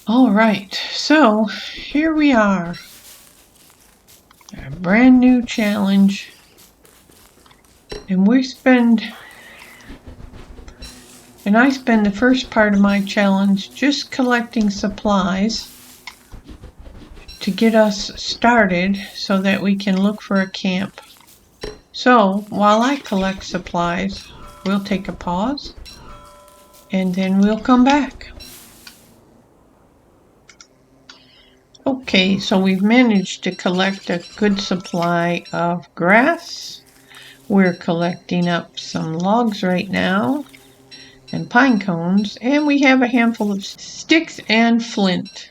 Alright, so here we are. A brand new challenge. And I spend the first part of my challenge just collecting supplies to get us started so that we can look for a camp. So while I collect supplies, we'll take a pause and then we'll come back. Okay, so we've managed to collect a good supply of grass. We're collecting up some logs right now and pine cones, and we have a handful of sticks and flint.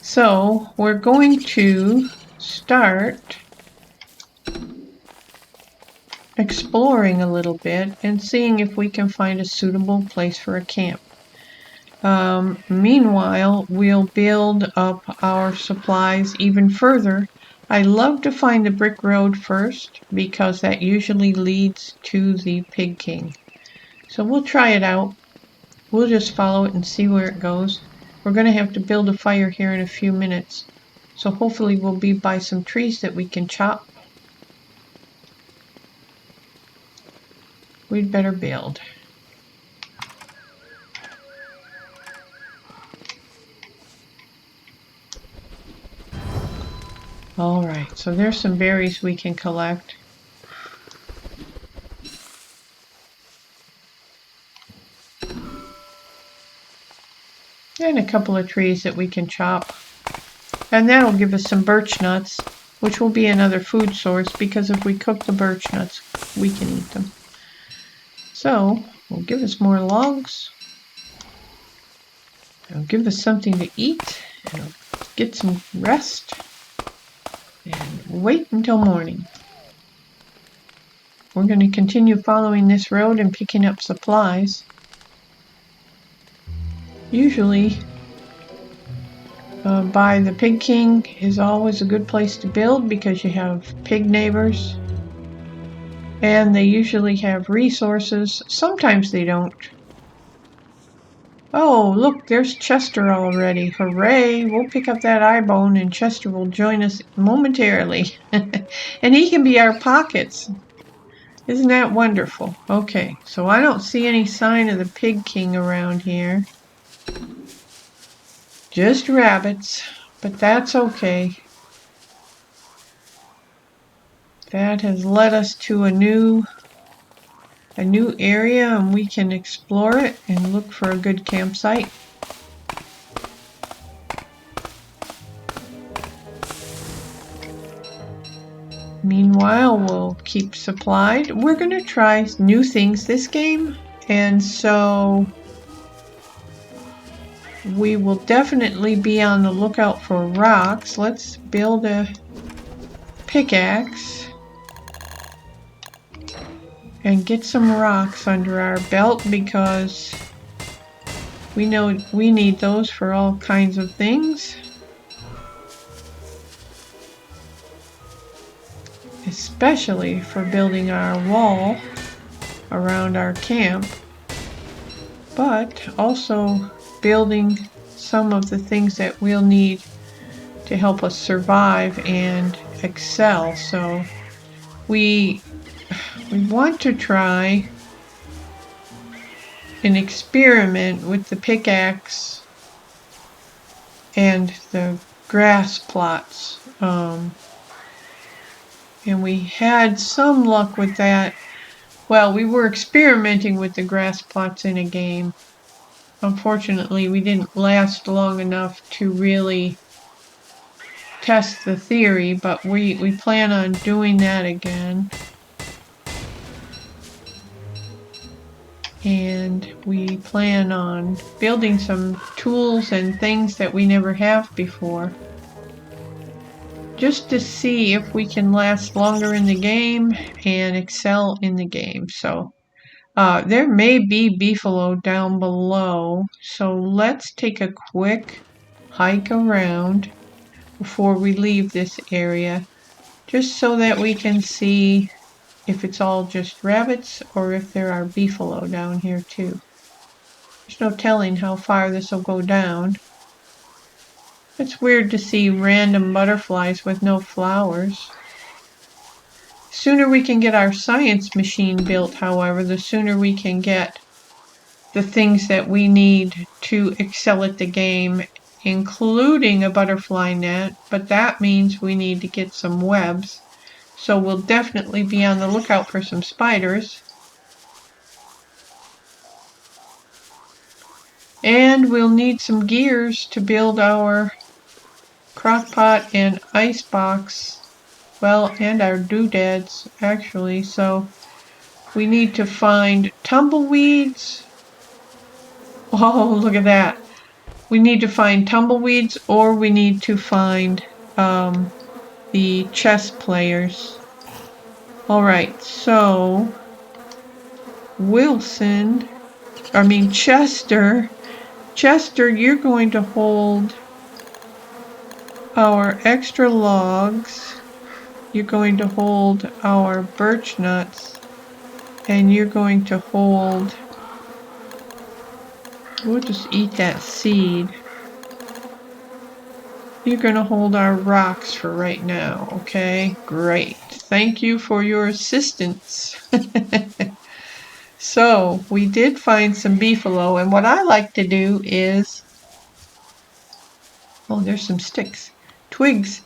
So we're going to start exploring a little bit and seeing if we can find a suitable place for a camp. Meanwhile, we'll build up our supplies even further. I love to find the brick road first because that usually leads to the Pig King. So we'll try it out. We'll just follow it and see where it goes. We're going to have to build a fire here in a few minutes. So hopefully we'll be by some trees that we can chop. We'd better build. Alright, so there's some berries we can collect. And a couple of trees that we can chop. And that'll give us some birch nuts, which will be another food source because if we cook the birch nuts, we can eat them. So, it'll give us more logs. It'll give us something to eat. It'll get some rest. And wait until morning. We're going to continue following this road and picking up supplies. Usually, by the Pig King is always a good place to build because you have pig neighbors. And they usually have resources. Sometimes they don't. Oh, look, there's Chester already. Hooray! We'll pick up that eye bone and Chester will join us momentarily. And he can be our pockets. Isn't that wonderful? Okay, so I don't see any sign of the Pig King around here. Just rabbits, but that's okay. That has led us to a new area and we can explore it and look for a good campsite. Meanwhile, we'll keep supplied. We're going to try new things this game, and so we will definitely be on the lookout for rocks. Let's build a pickaxe and get some rocks under our belt because we know we need those for all kinds of things. Especially for building our wall around our camp, but also building some of the things that we'll need to help us survive and excel. So we want to try an experiment with the pickaxe and the grass plots. And we had some luck with that. Well, we were experimenting with the grass plots in a game. Unfortunately, we didn't last long enough to really test the theory, but we plan on doing that again. And we plan on building some tools and things that we never have before, just to see if we can last longer in the game and excel in the game. So there may be beefalo down below, so let's take a quick hike around before we leave this area, just so that we can see if it's all just rabbits or if there are beefalo down here too. There's no telling how far this will go down. It's weird to see random butterflies with no flowers. The sooner we can get our science machine built, however, the sooner we can get the things that we need to excel at the game, including a butterfly net, but that means we need to get some webs. So we'll definitely be on the lookout for some spiders. And we'll need some gears to build our crockpot and icebox. Well, and our doodads, actually. So we need to find tumbleweeds. Oh, look at that. We need to find tumbleweeds, or we need to find the chess players. Alright, so Chester, you're going to hold our extra logs. You're going to hold our birch nuts. And you're going to hold... We'll just eat that seed. You're going to hold our rocks for right now, okay? Great. Thank you for your assistance. So, we did find some beefalo, and what I like to do is... Oh, there's some sticks. Twigs.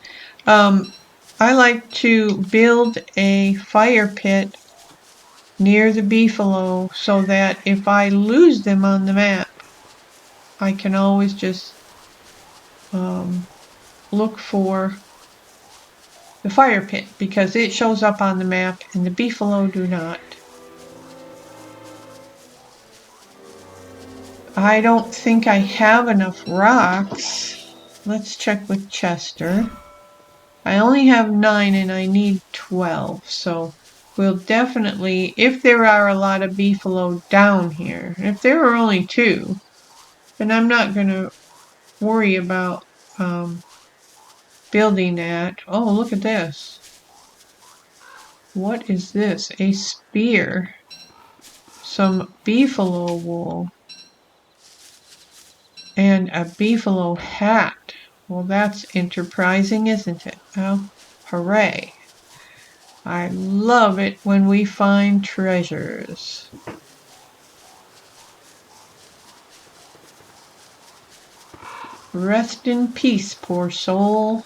I like to build a fire pit near the beefalo so that if I lose them on the map, I can always just look for the fire pit because it shows up on the map and the beefalo do not. I don't think I have enough rocks. Let's check with Chester. I only have 9 and I need 12, so we'll definitely, if there are a lot of beefalo down here, if there are only 2, then I'm not going to worry about building that. Oh, look at this. What is this? A spear. Some beefalo wool. And a beefalo hat. Well, that's enterprising, isn't it? Oh, hooray. I love it when we find treasures. Rest in peace, poor soul.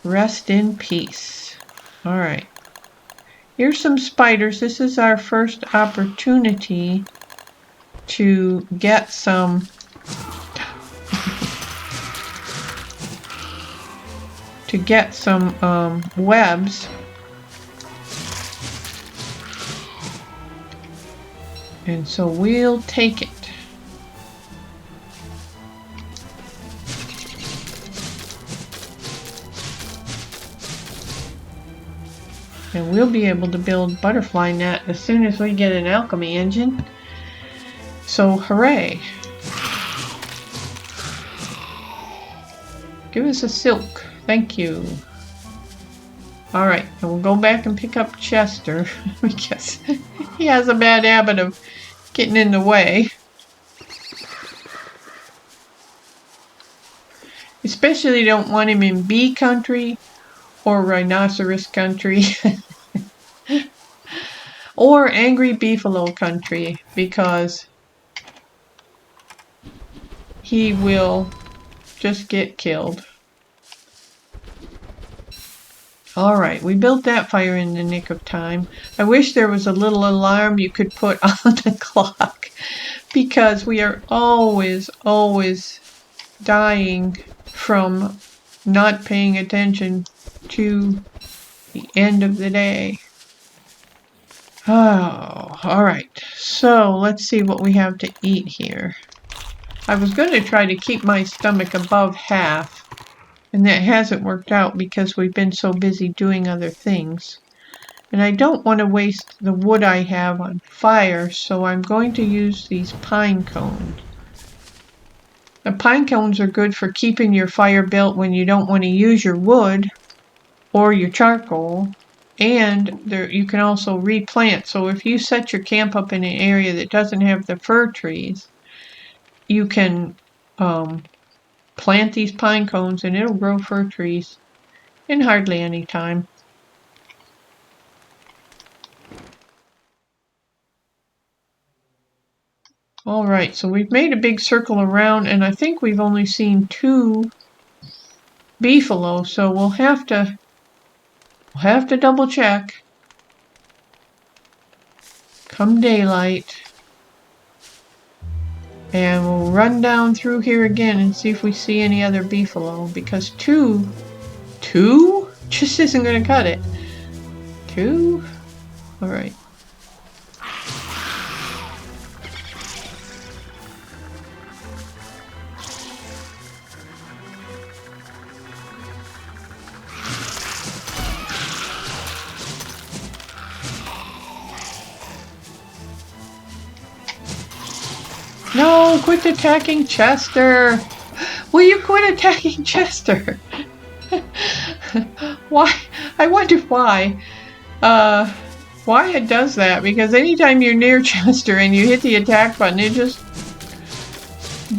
Rest in peace. All right. Here's some spiders. This is our first opportunity to get some webs. And so we'll take it. And we'll be able to build butterfly net as soon as we get an alchemy engine. So hooray. Give us a silk. Thank you. Alright, and we'll go back and pick up Chester because he has a bad habit of getting in the way. Especially don't want him in bee country or rhinoceros country or angry beefalo country because he will just get killed. Alright, we built that fire in the nick of time. I wish there was a little alarm you could put on the clock because we are always dying from not paying attention to the end of the day. Oh, alright. So, let's see what we have to eat here. I was going to try to keep my stomach above half. And that hasn't worked out because we've been so busy doing other things. And I don't want to waste the wood I have on fire, so I'm going to use these pine cones. The pine cones are good for keeping your fire built when you don't want to use your wood or your charcoal. And you can also replant. So if you set your camp up in an area that doesn't have the fir trees, you can plant these pine cones and it'll grow fir trees in hardly any time. Alright, so we've made a big circle around and I think we've only seen 2 beefalo, so we'll have to double check come daylight. And we'll run down through here again and see if we see any other beefalo, because two just isn't gonna cut it. 2? Alright. No, quit attacking Chester! Will you quit attacking Chester? Why? I wonder why. Why it does that, because anytime you're near Chester and you hit the attack button, it just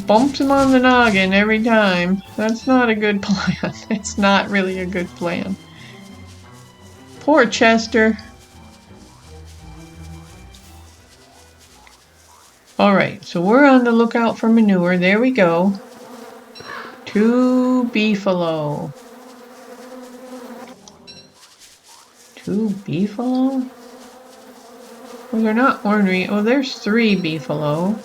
bumps him on the noggin every time. That's not a good plan. It's not really a good plan. Poor Chester. Alright, so we're on the lookout for manure. There we go. 2 beefalo. 2 beefalo? Well, they're not ornery. Oh, there's 3 beefalo.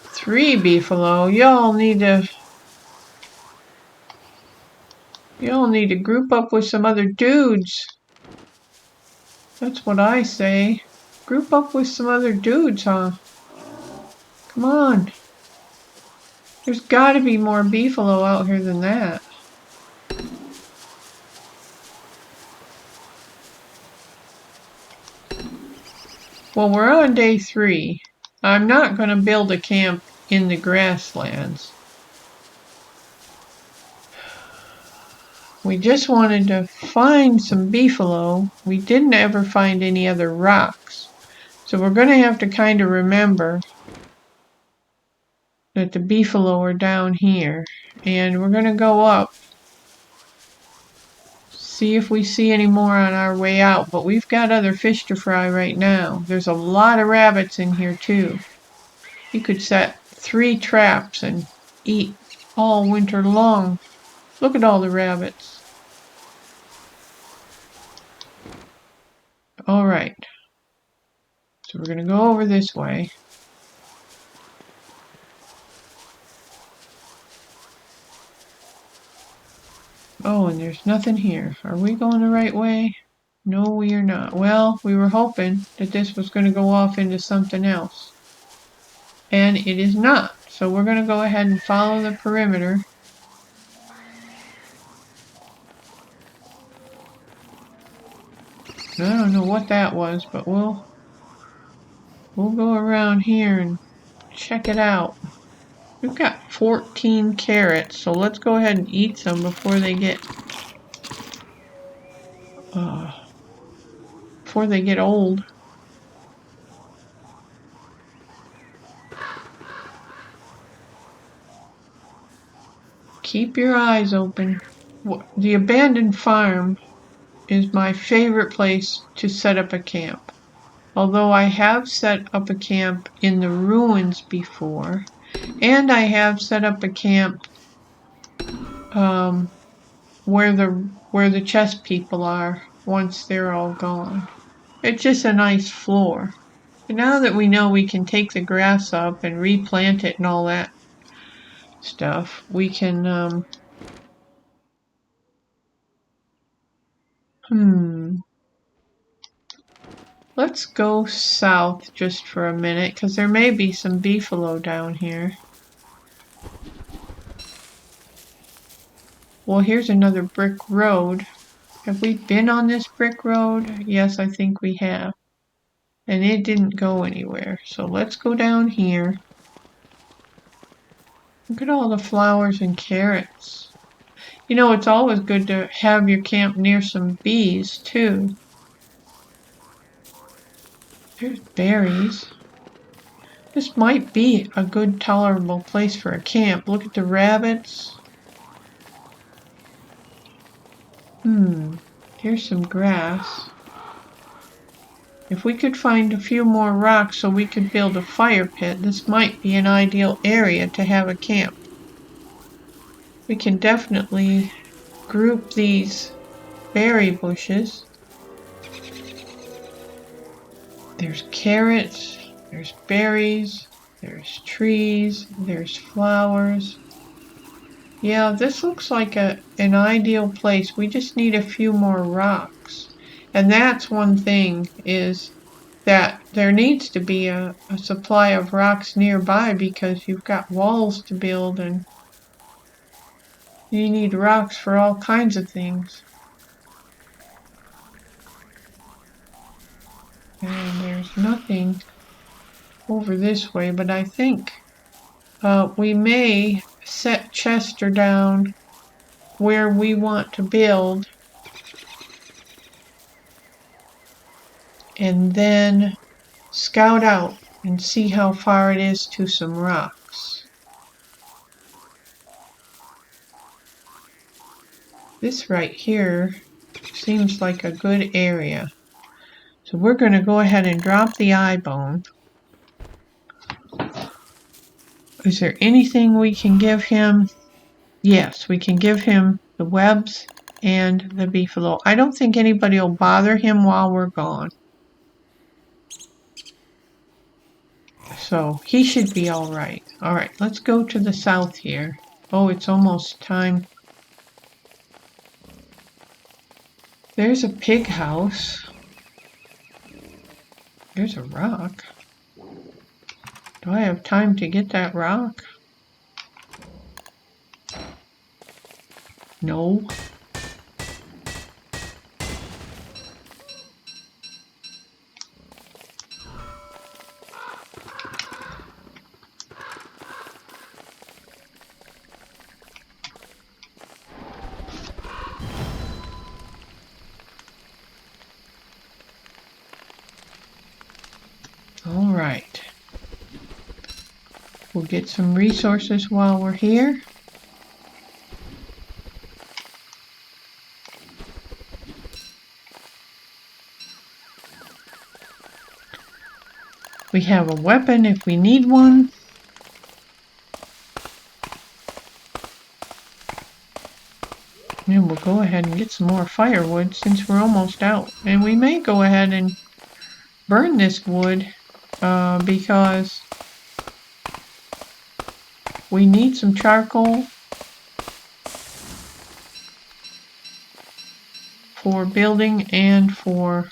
3 beefalo. Y'all need to group up with some other dudes. That's what I say. Group up with some other dudes, huh? Come on. There's gotta be more beefalo out here than that. Well, we're on day 3. I'm not gonna build a camp in the grasslands. We just wanted to find some beefalo. We didn't ever find any other rocks. So we're going to have to kind of remember that the beefalo are down here. And we're going to go up. See if we see any more on our way out. But we've got other fish to fry right now. There's a lot of rabbits in here too. You could set 3 traps and eat all winter long. Look at all the rabbits. Alright. So we're going to go over this way. Oh, and there's nothing here. Are we going the right way? No, we are not. Well, we were hoping that this was going to go off into something else. And it is not. So we're going to go ahead and follow the perimeter. I don't know what that was, but we'll go around here and check it out. We've got 14 carrots, so let's go ahead and eat some before they get old. Keep your eyes open. The abandoned farm is my favorite place to set up a camp. Although I have set up a camp in the ruins before, and I have set up a camp where the chest people are once they're all gone. It's just a nice floor. And now that we know we can take the grass up and replant it and all that stuff, we can let's go south just for a minute, because there may be some beefalo down here. Well, here's another brick road. Have we been on this brick road? Yes, I think we have. And it didn't go anywhere. So let's go down here. Look at all the flowers and carrots. You know, it's always good to have your camp near some bees, too. There's berries. This might be a good tolerable place for a camp. Look at the rabbits. Here's some grass. If we could find a few more rocks so we could build a fire pit, this might be an ideal area to have a camp. We can definitely group these berry bushes. There's carrots, there's berries, there's trees, there's flowers. Yeah, this looks like an ideal place. We just need a few more rocks. And that's one thing, is that there needs to be a supply of rocks nearby because you've got walls to build and you need rocks for all kinds of things. And there's nothing over this way, but I think we may set Chester down where we want to build and then scout out and see how far it is to some rocks. This right here seems like a good area. So we're going to go ahead and drop the eye bone. Is there anything we can give him? Yes, we can give him the webs and the beefalo. I don't think anybody will bother him while we're gone. So he should be all right. All right, let's go to the south here. Oh, it's almost time. There's a pig house. There's a rock. Do I have time to get that rock? No. All right. We'll get some resources while we're here. We have a weapon if we need one. And we'll go ahead and get some more firewood since we're almost out. And we may go ahead and burn this wood because we need some charcoal for building and for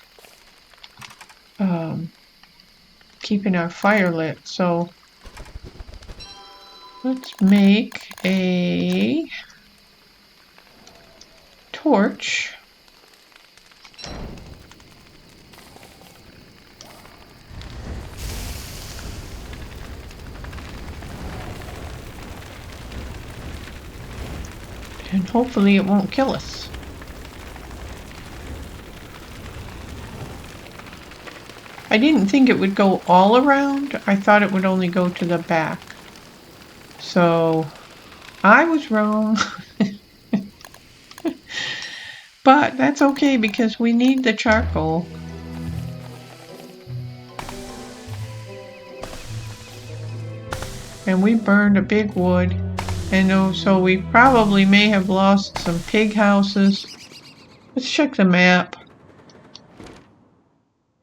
keeping our fire lit. So let's make a torch. And hopefully it won't kill us. I didn't think it would go all around. I thought it would only go to the back. So I was wrong. But that's okay because we need the charcoal. And we burned a big wood. And so we probably may have lost some pig houses. Let's check the map.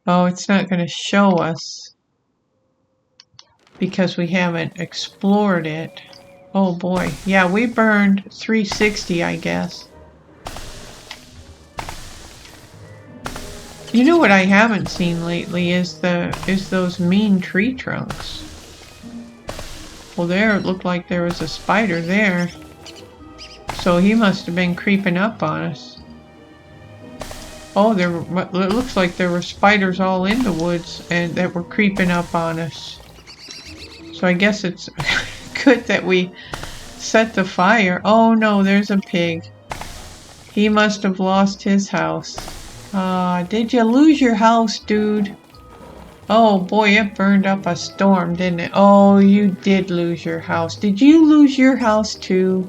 Oh, it's not going to show us because we haven't explored it. Oh boy. Yeah, we burned 360, I guess. You know what I haven't seen lately is those mean tree trunks. Well, there it looked like there was a spider there. So he must have been creeping up on us. Oh, it looks like there were spiders all in the woods and that were creeping up on us. So I guess it's good that we set the fire. Oh no, there's a pig. He must have lost his house. Did you lose your house, dude? Oh boy, it burned up a storm, didn't it? Oh, you did lose your house. Did you lose your house too?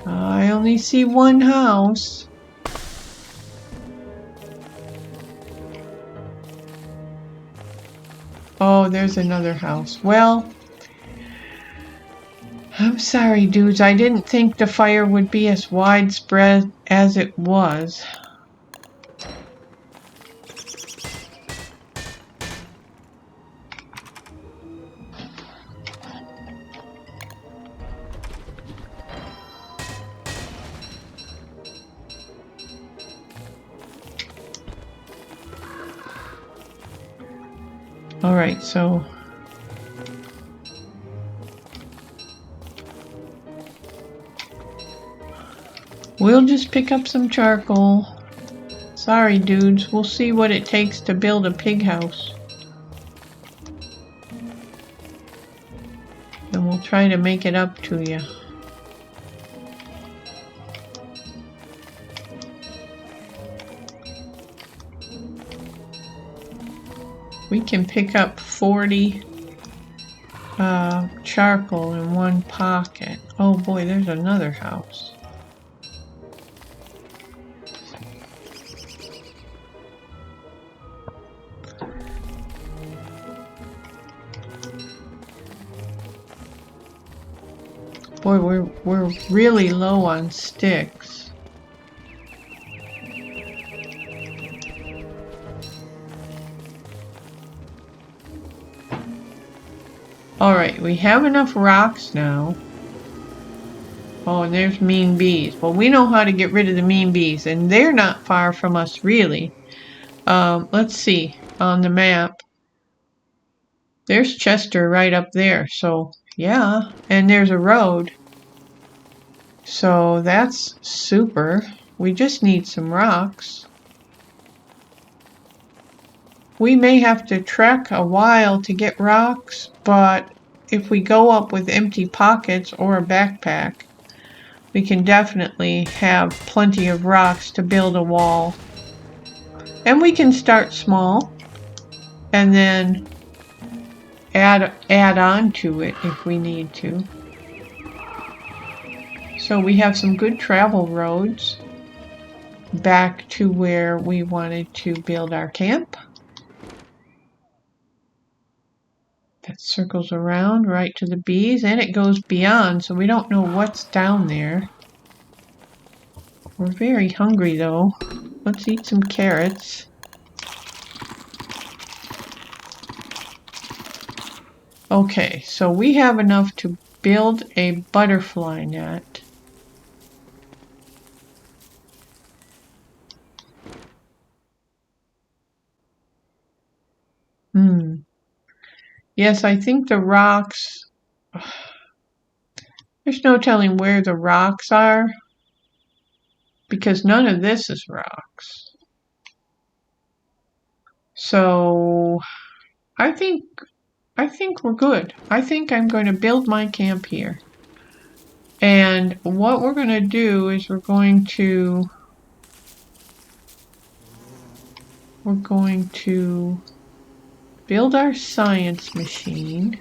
I only see one house. Oh, there's another house. Well, I'm sorry, dudes. I didn't think the fire would be as widespread as it was. Alright, so we'll just pick up some charcoal. Sorry, dudes. We'll see what it takes to build a pig house. And we'll try to make it up to you. We can pick up 40 charcoal in one pocket. Oh boy, there's another house. Boy, we're really low on sticks. Alright, we have enough rocks now. Oh, and there's mean bees. Well, we know how to get rid of the mean bees, and they're not far from us, really. Let's see, on the map. There's Chester right up there, so yeah. And there's a road. So that's super. We just need some rocks. We may have to trek a while to get rocks, but if we go up with empty pockets or a backpack, we can definitely have plenty of rocks to build a wall. And we can start small and then add on to it if we need to. So we have some good travel roads back to where we wanted to build our camp. That circles around right to the bees, and it goes beyond, so we don't know what's down there. We're very hungry though. Let's eat some carrots. Okay, so we have enough to build a butterfly net. Yes, I think the rocks... There's no telling where the rocks are, because none of this is rocks. So I think we're good. I think I'm going to build my camp here. And what we're going to do is we're going to build our science machine.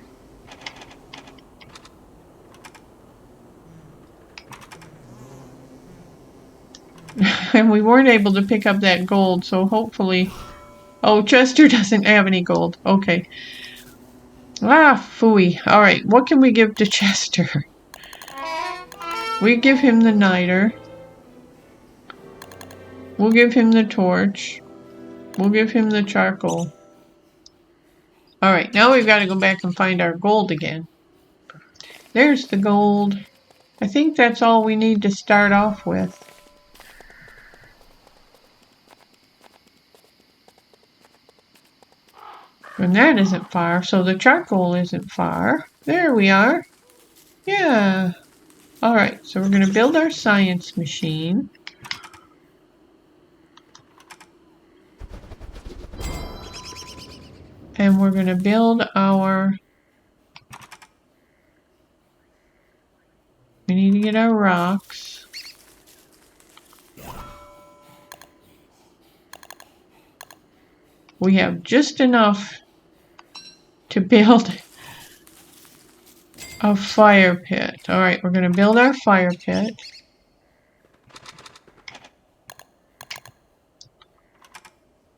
And we weren't able to pick up that gold, so hopefully... Oh, Chester doesn't have any gold. Okay. Ah, phooey. Alright, what can we give to Chester? We give him the niter. We'll give him the torch. We'll give him the charcoal. Alright, now we've got to go back and find our gold again. There's the gold. I think that's all we need to start off with. And that isn't far, so the charcoal isn't far. There we are. Yeah. Alright, so we're going to build our science machine. And we're going to build our... We need to get our rocks. we have just enough to build a fire pit. Alright, we're going to build our fire pit.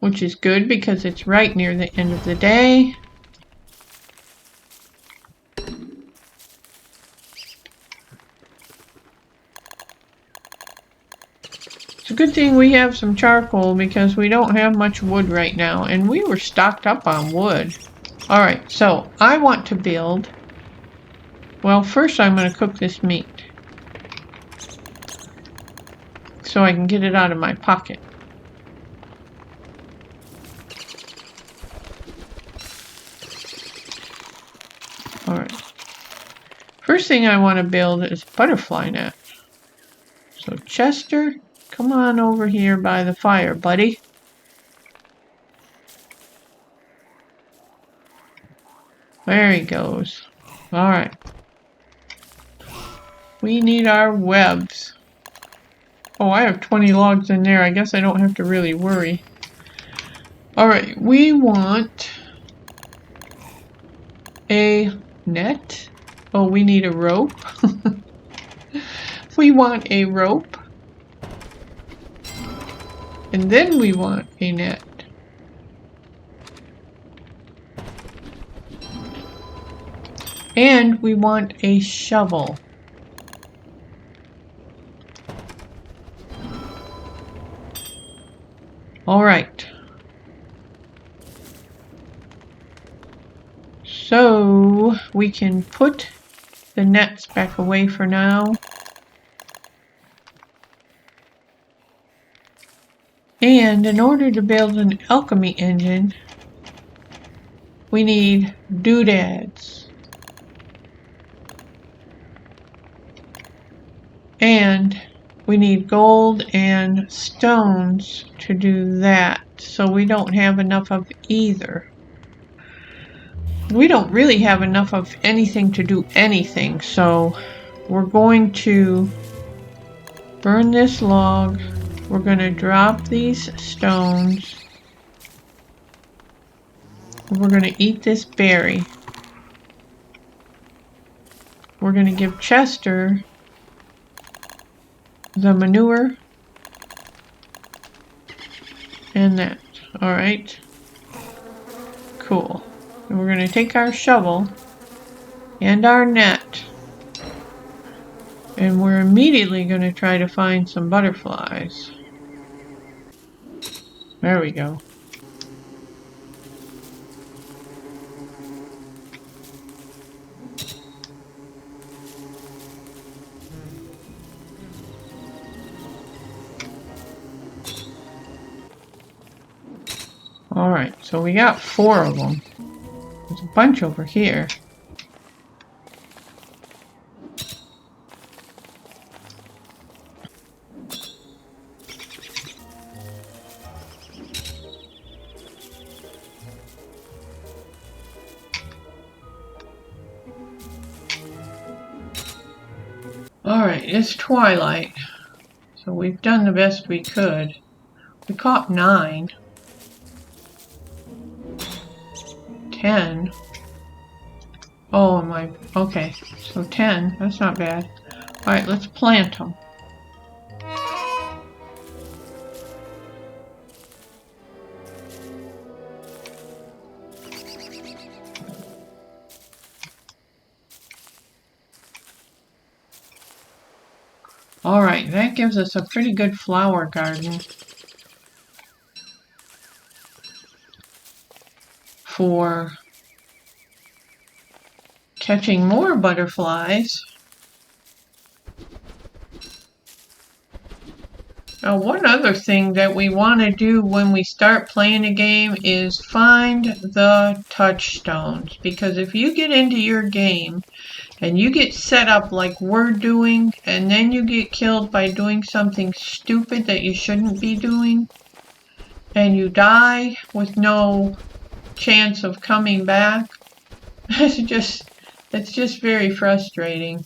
Which is good because it's right near the end of the day. It's a good thing we have some charcoal because we don't have much wood right now. And we were stocked up on wood. Alright, so I want to build... Well, first I'm going to cook this meat. So I can get it out of my pocket. Alright. First thing I want to build is a butterfly net. So Chester, come on over here by the fire, buddy. There he goes. Alright. We need our webs. Oh, I have 20 logs in there. I guess I don't have to really worry. Alright, we want a net. Oh, we need a rope. We want a rope. And then we want a net. And we want a shovel. All right. So we can put the nets back away for now. And in order to build an alchemy engine, we need doodads. And we need gold and stones to do that. So we don't have enough of either. We don't really have enough of anything to do anything. So we're going to burn this log. We're going to drop these stones. We're going to eat this berry. We're going to give Chester the manure and that. Alright. Cool. And we're going to take our shovel and our net, and we're immediately going to try to find some butterflies. There we go. Alright, so we got 4 of them. There's a bunch over here. Alright, it's twilight, so we've done the best we could. We caught 9. 10. Oh, okay, so 10, that's not bad. Alright, let's plant them. Alright, that gives us a pretty good flower garden for catching more butterflies. Now, one other thing that we want to do when we start playing a game is find the touchstones, because if you get into your game and you get set up like we're doing, and then you get killed by doing something stupid that you shouldn't be doing, and you die with no chance of coming back, it's just very frustrating.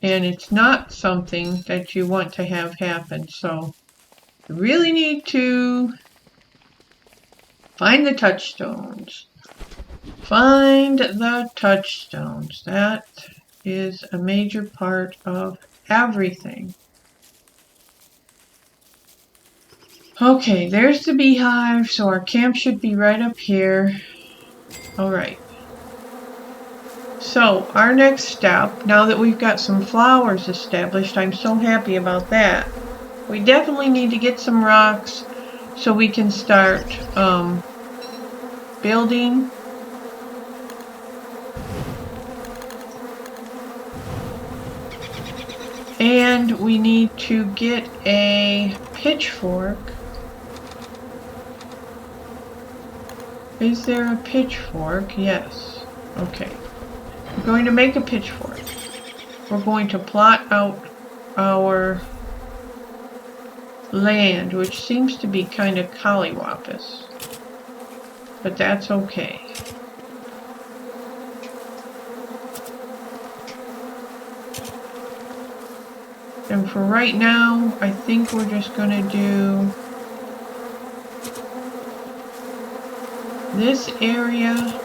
and it's not something that you want to have happen. So you really need to find the touchstones. Find the touchstones. That is a major part of everything. Okay, there's the beehive, so our camp should be right up here. Alright. So, our next step, now that we've got some flowers established, I'm so happy about that. We definitely need to get some rocks so we can start building. And we need to get a pitchfork. Is there a pitchfork? Yes. Okay. We're going to make a pitchfork. We're going to plot out our land, which seems to be kind of collywampus. But that's okay. And for right now, I think we're just going to do this area.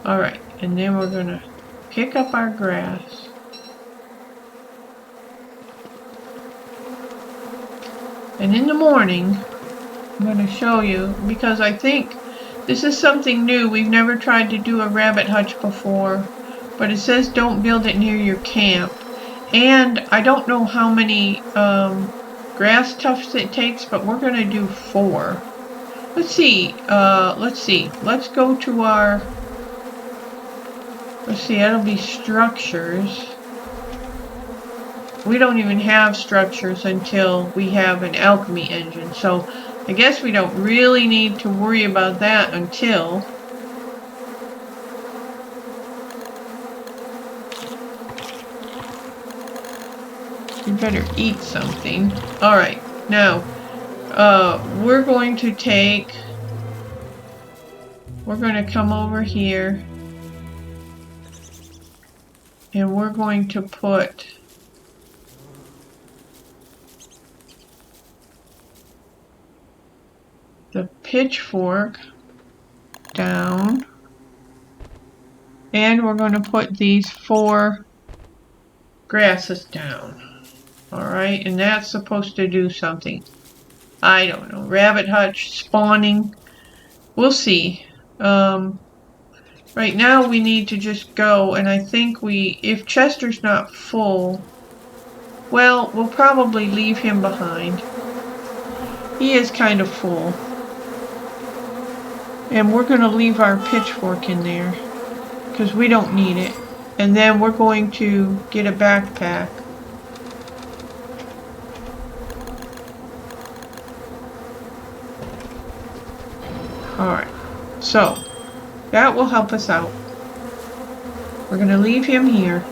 Alright, and then we're going to pick up our grass. And in the morning, I'm going to show you, because I think this is something new. We've never tried to do a rabbit hutch before, but it says don't build it near your camp. And I don't know how many grass tufts it takes, but we're going to do 4. Let's see. Let's go to our... Let's see, that'll be structures. We don't even have structures until we have an alchemy engine, so I guess we don't really need to worry about that until you better eat something. Alright, now we're going to come over here and we're going to put the pitchfork down, and we're going to put these 4 grasses down. Alright, and that's supposed to do something. I don't know. Rabbit hutch, spawning. We'll see. Right now we need to just go, and I think if Chester's not full, well, we'll probably leave him behind. He is kind of full. And we're going to leave our pitchfork in there, because we don't need it. And then we're going to get a backpack. Alright, so that will help us out. We're going to leave him here,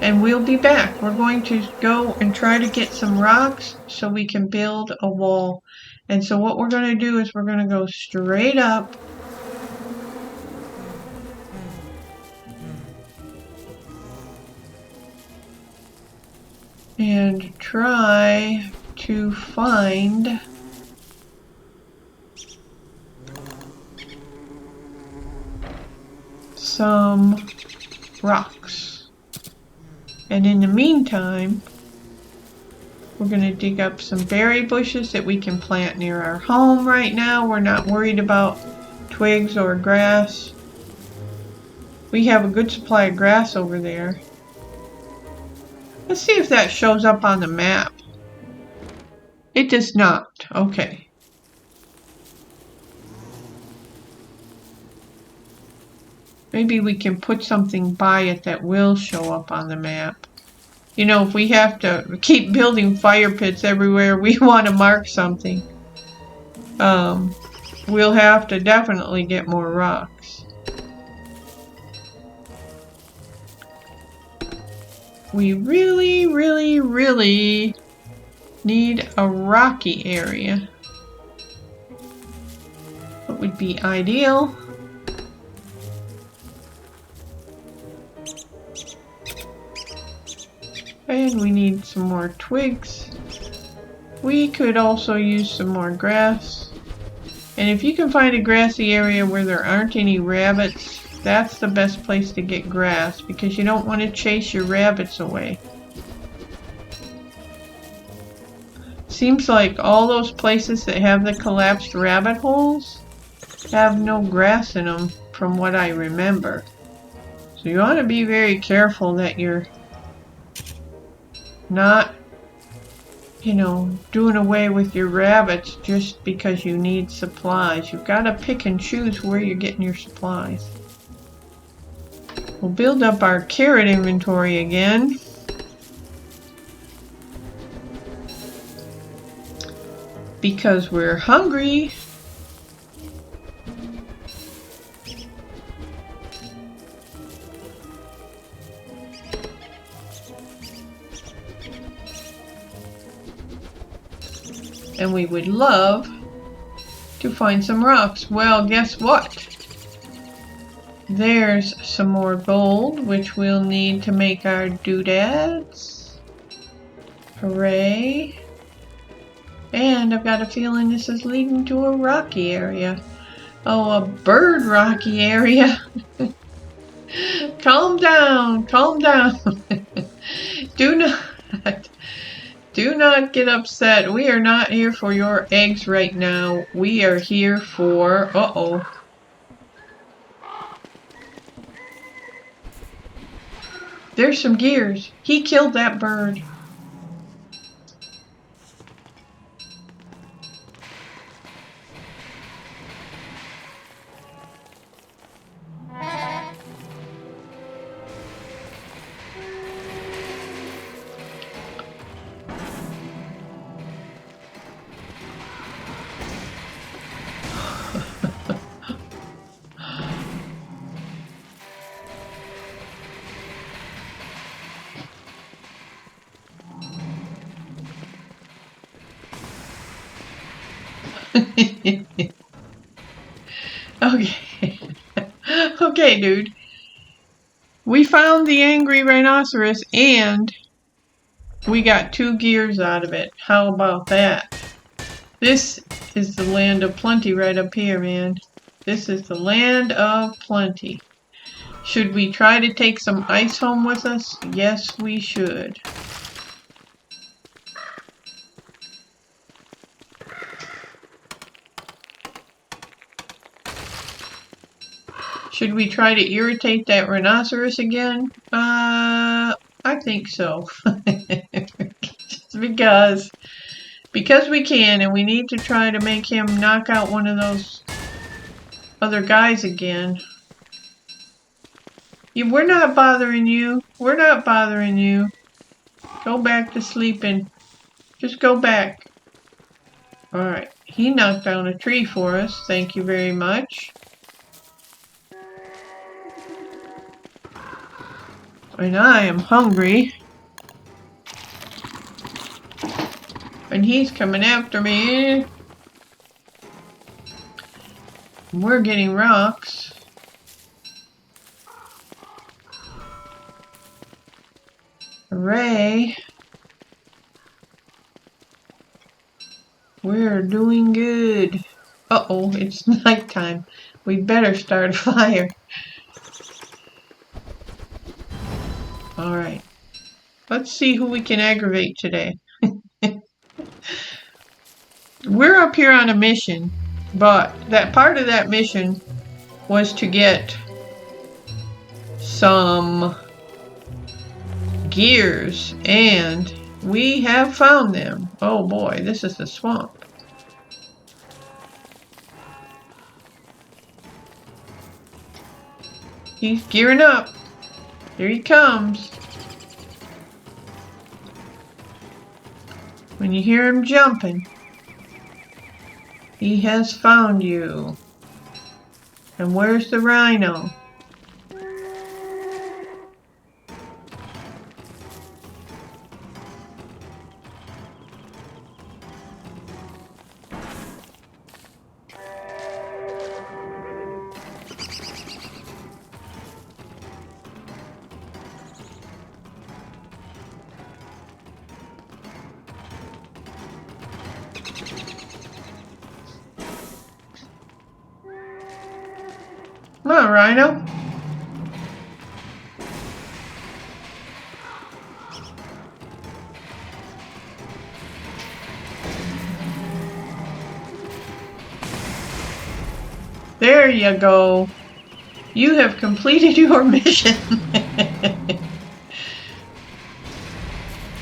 and we'll be back. We're going to go and try to get some rocks so we can build a wall. And so what we're going to do is we're going to go straight up and try to find some rocks. And in the meantime, we're going to dig up some berry bushes that we can plant near our home right now. We're not worried about twigs or grass. We have a good supply of grass over there. Let's see if that shows up on the map. It does not. Okay. Maybe we can put something by it that will show up on the map. You know, if we have to keep building fire pits everywhere we want to mark something, we'll have to definitely get more rocks. We really, really, really need a rocky area. What would be ideal? And we need some more twigs. We could also use some more grass. And if you can find a grassy area where there aren't any rabbits, that's the best place to get grass because you don't want to chase your rabbits away. Seems like all those places that have the collapsed rabbit holes have no grass in them from what I remember. So you want to be very careful that you're not, you know, doing away with your rabbits just because you need supplies. You've got to pick and choose where you're getting your supplies. We'll build up our carrot inventory again. Because we're hungry. And we would love to find some rocks. Well, guess what? There's some more gold, which we'll need to make our doodads. Hooray. And I've got a feeling this is leading to a rocky area. Oh, a bird rocky area. Calm down, calm down. Do not get upset. We are not here for your eggs right now. We are here for, uh-oh. There's some gears. He killed that bird. Okay. Okay, dude. We found the angry rhinoceros and we got 2 gears out of it. How about that? This is the land of plenty right up here, man. This is the land of plenty. Should we try to take some ice home with us? Yes, we should. Should we try to irritate that rhinoceros again? I think so. Just because we can, and we need to try to make him knock out one of those other guys again. We're not bothering you. We're not bothering you. Go back to sleeping. Just go back. Alright. He knocked down a tree for us. Thank you very much. And I am hungry. And he's coming after me. We're getting rocks. Hooray. We're doing good. Uh-oh, it's nighttime. We'd better start a fire. Alright. Let's see who we can aggravate today. We're up here on a mission, but that part of that mission was to get some gears, and we have found them. Oh boy, this is the swamp. He's gearing up. Here he comes. When you hear him jumping, he has found you. And where's the rhino? Come on, Rhino. There you go. You have completed your mission.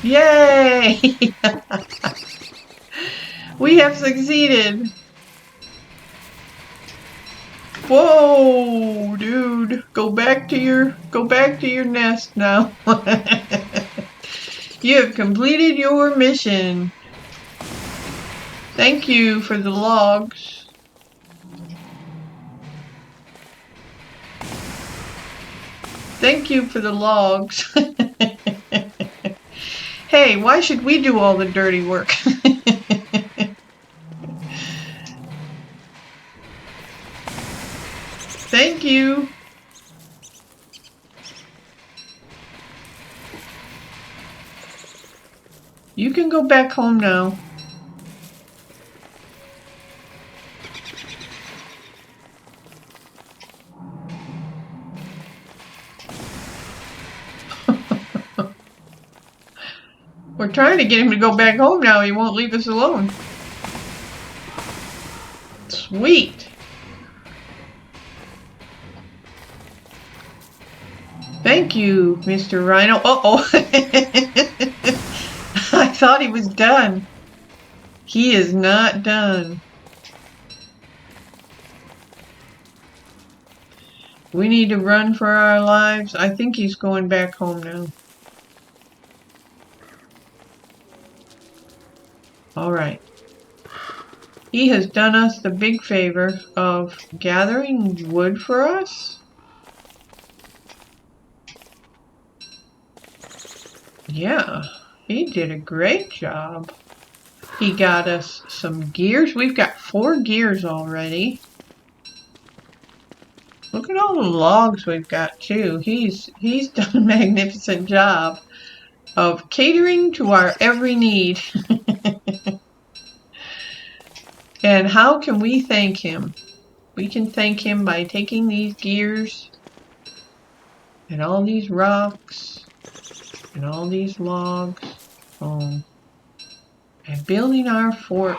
Yay! We have succeeded. Whoa, dude. Go back to your nest now. You have completed your mission. Thank you for the logs. Thank you for the logs. Hey, why should we do all the dirty work? Thank you. You can go back home now. We're trying to get him to go back home now. He won't leave us alone. Sweet. Thank you, Mr. Rhino. Uh-oh. I thought he was done. He is not done. We need to run for our lives. I think he's going back home now. Alright. He has done us the big favor of gathering wood for us. Yeah, he did a great job. He got us some gears. We've got 4 gears already. Look at all the logs we've got too. He's done a magnificent job of catering to our every need. And how can we thank him? We can thank him by taking these gears and all these rocks and all these logs home and building our fort.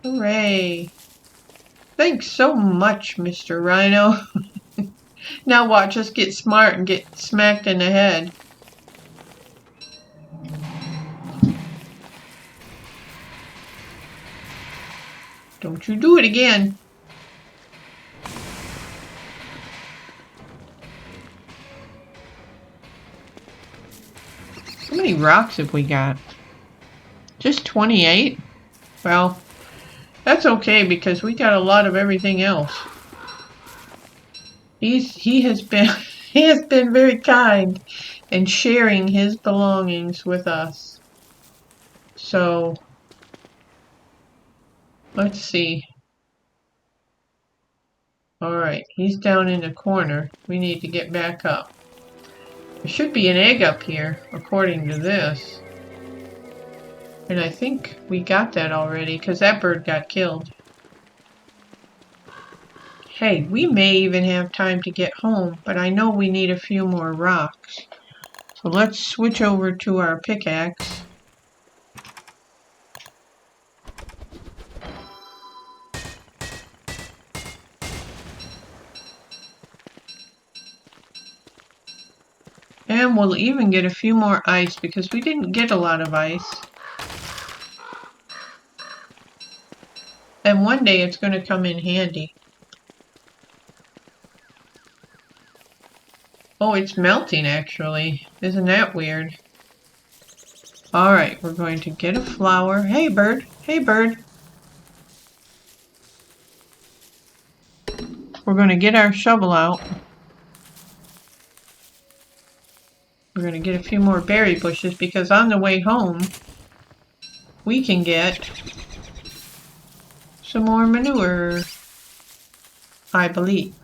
Hooray! Thanks so much, Mr. Rhino. Now watch us get smart and get smacked in the head. Don't you do it again. How many rocks have we got? Just 28? Well, that's okay because we got a lot of everything else. He has been very kind in sharing his belongings with us. So let's see. Alright, he's down in the corner. We need to get back up. There should be an egg up here, according to this. And I think we got that already, because that bird got killed. Hey, we may even have time to get home, but I know we need a few more rocks. So let's switch over to our pickaxe. And we'll even get a few more ice, because we didn't get a lot of ice. And one day it's going to come in handy. Oh, it's melting actually. Isn't that weird? Alright, we're going to get a flower. Hey bird! Hey bird! We're going to get our shovel out. We're going to get a few more berry bushes because on the way home we can get some more manure, I believe.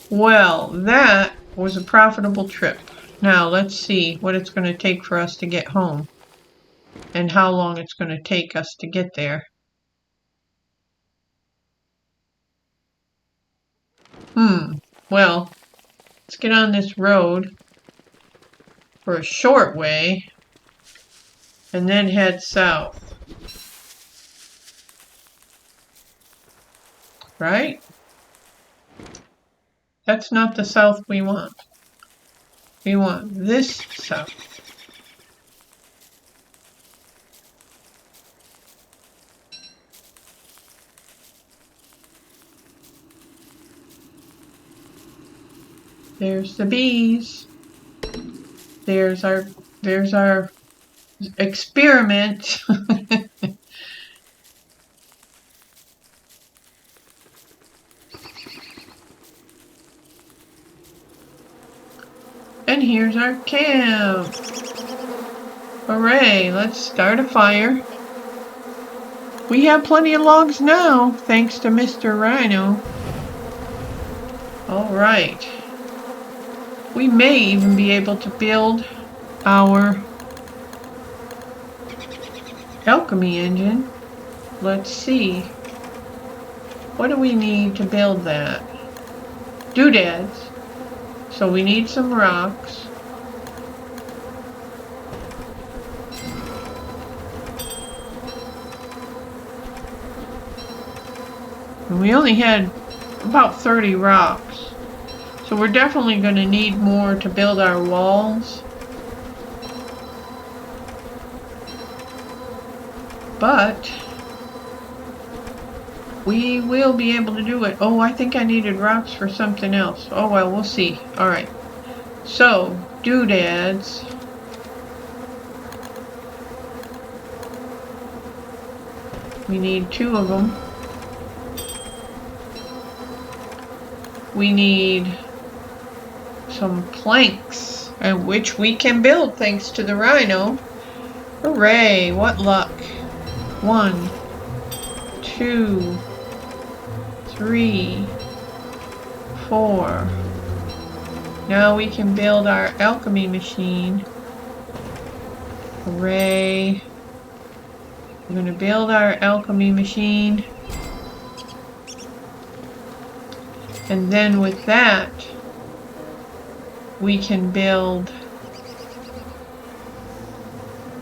Well, that was a profitable trip. Now let's see what it's going to take for us to get home and how long it's going to take us to get there. Well, let's get on this road for a short way and then head south. Right? That's not the south we want. We want this south. There's the bees. There's our experiment. And here's our camp. Hooray, let's start a fire. We have plenty of logs now, thanks to Mr. Rhino. Alright. We may even be able to build our alchemy engine. Let's see. What do we need to build that? Doodads. So we need some rocks. And we only had about 30 rocks. So we're definitely going to need more to build our walls. But we will be able to do it. Oh, I think I needed rocks for something else. Oh well, we'll see. Alright. So, doodads. We need 2 of them. We need some planks, which we can build thanks to the Rhino. Hooray, what luck. 1, 2, 3, 4. Now we can build our alchemy machine. Hooray. We're going to build our alchemy machine. And then with that, we can build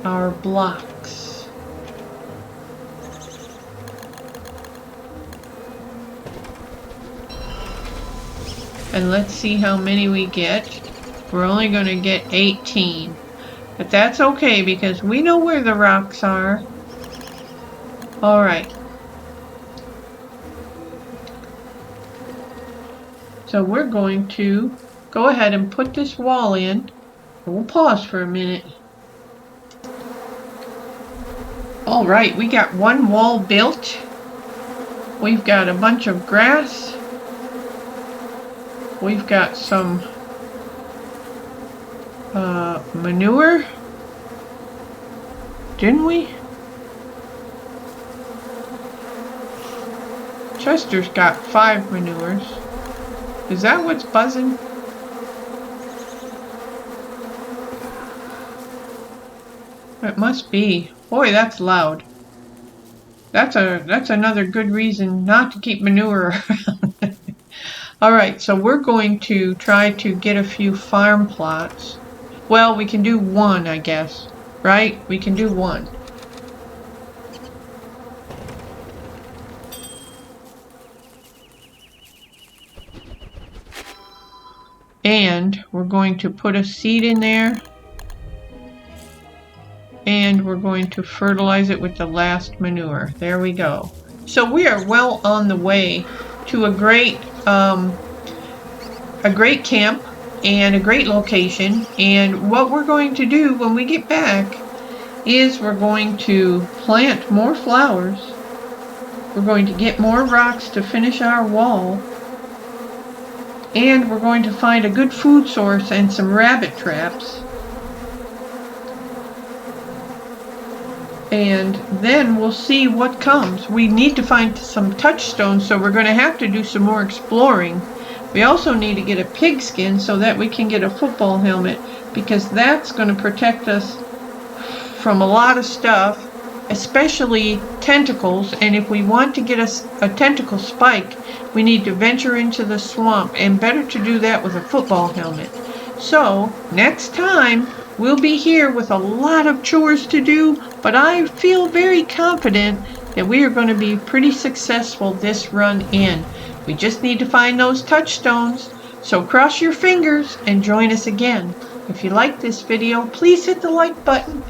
our blocks. And let's see how many we get. We're only going to get 18. But that's okay because we know where the rocks are. Alright. So we're going to go ahead and put this wall in. We'll pause for a minute. Alright, we got one wall built. We've got a bunch of grass. We've got some manure. Didn't we? Chester's got 5 manures. Is that what's buzzing? It must be. Boy, that's loud. That's another good reason not to keep manure around. Alright, so we're going to try to get a few farm plots. Well, we can do 1, I guess. Right? We can do 1. And we're going to put a seed in there. And we're going to fertilize it with the last manure. There we go. So we are well on the way to a great camp and a great location. And what we're going to do when we get back is we're going to plant more flowers. We're going to get more rocks to finish our wall. And we're going to find a good food source and some rabbit traps. And then we'll see what comes. We need to find some touchstones, so we're going to have to do some more exploring. We also need to get a pigskin so that we can get a football helmet, because that's going to protect us from a lot of stuff. especially tentacles, and if we want to get a tentacle spike, we need to venture into the swamp, and better to do that with a football helmet. So, next time, we'll be here with a lot of chores to do, but I feel very confident that we are going to be pretty successful this run in. We just need to find those touchstones, so cross your fingers and join us again. If you like this video, please hit the like button.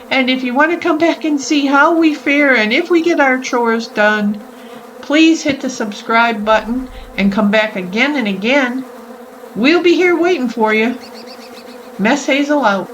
And if you want to come back and see how we fare and if we get our chores done, please hit the subscribe button and come back again and again. We'll be here waiting for you. MessHazel out.